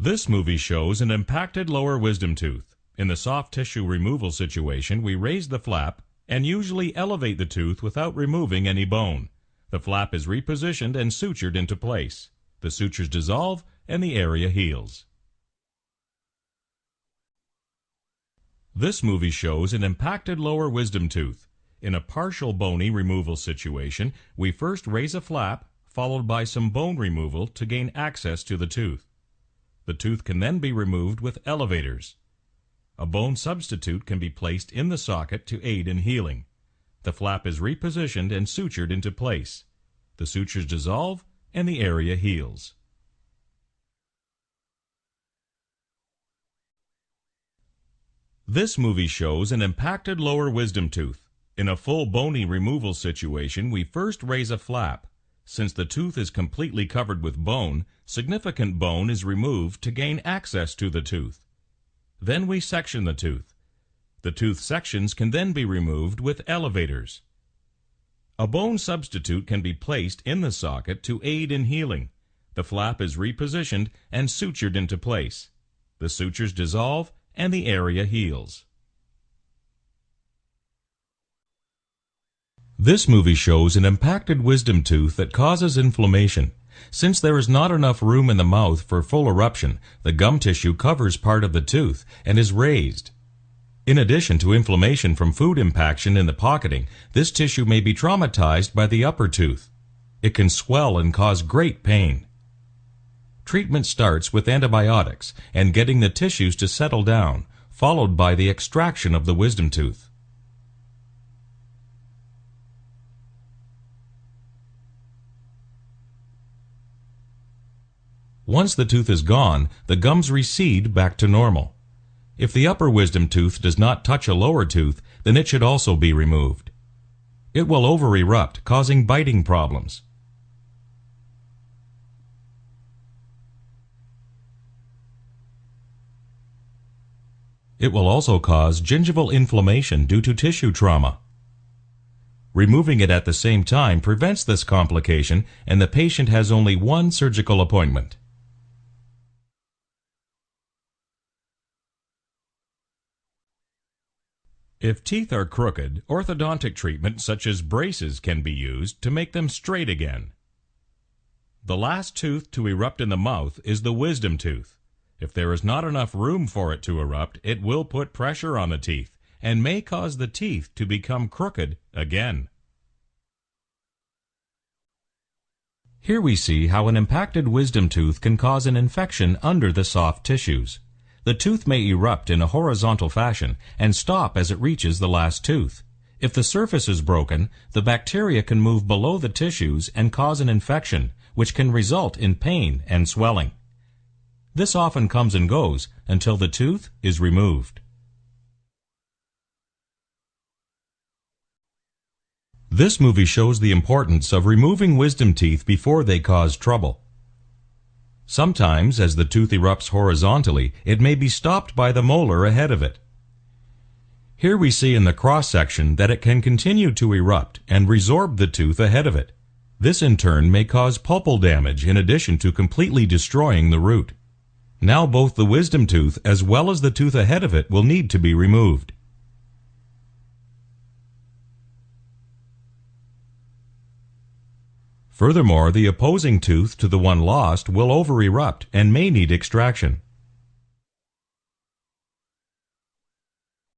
This movie shows an impacted lower wisdom tooth. In the soft tissue removal situation, we raise the flap and usually elevate the tooth without removing any bone. The flap is repositioned and sutured into place. The sutures dissolve and the area heals. This movie shows an impacted lower wisdom tooth. In a partial bony removal situation, we first raise a flap, followed by some bone removal to gain access to the tooth. The tooth can then be removed with elevators. A bone substitute can be placed in the socket to aid in healing. The flap is repositioned and sutured into place. The sutures dissolve and the area heals. This movie shows an impacted lower wisdom tooth. In a full bony removal situation, we first raise a flap. Since the tooth is completely covered with bone, significant bone is removed to gain access to the tooth. Then we section the tooth. The tooth sections can then be removed with elevators. A bone substitute can be placed in the socket to aid in healing. The flap is repositioned and sutured into place. The sutures dissolve and the area heals. This movie shows an impacted wisdom tooth that causes inflammation. Since there is not enough room in the mouth for full eruption, the gum tissue covers part of the tooth and is raised. In addition to inflammation from food impaction in the pocketing, this tissue may be traumatized by the upper tooth. It can swell and cause great pain. Treatment starts with antibiotics and getting the tissues to settle down, followed by the extraction of the wisdom tooth. Once the tooth is gone, the gums recede back to normal. If the upper wisdom tooth does not touch a lower tooth, then it should also be removed. It will over-erupt, causing biting problems. It will also cause gingival inflammation due to tissue trauma. Removing it at the same time prevents this complication, and the patient has only one surgical appointment. If teeth are crooked, orthodontic treatment such as braces can be used to make them straight again. The last tooth to erupt in the mouth is the wisdom tooth. If there is not enough room for it to erupt, it will put pressure on the teeth and may cause the teeth to become crooked again. Here we see how an impacted wisdom tooth can cause an infection under the soft tissues. The tooth may erupt in a horizontal fashion and stop as it reaches the last tooth. If the surface is broken, the bacteria can move below the tissues and cause an infection, which can result in pain and swelling. This often comes and goes until the tooth is removed. This movie shows the importance of removing wisdom teeth before they cause trouble. Sometimes, as the tooth erupts horizontally, it may be stopped by the molar ahead of it. Here we see in the cross-section that it can continue to erupt and resorb the tooth ahead of it. This in turn may cause pulpal damage in addition to completely destroying the root. Now both the wisdom tooth as well as the tooth ahead of it will need to be removed. Furthermore, the opposing tooth to the one lost will over-erupt and may need extraction.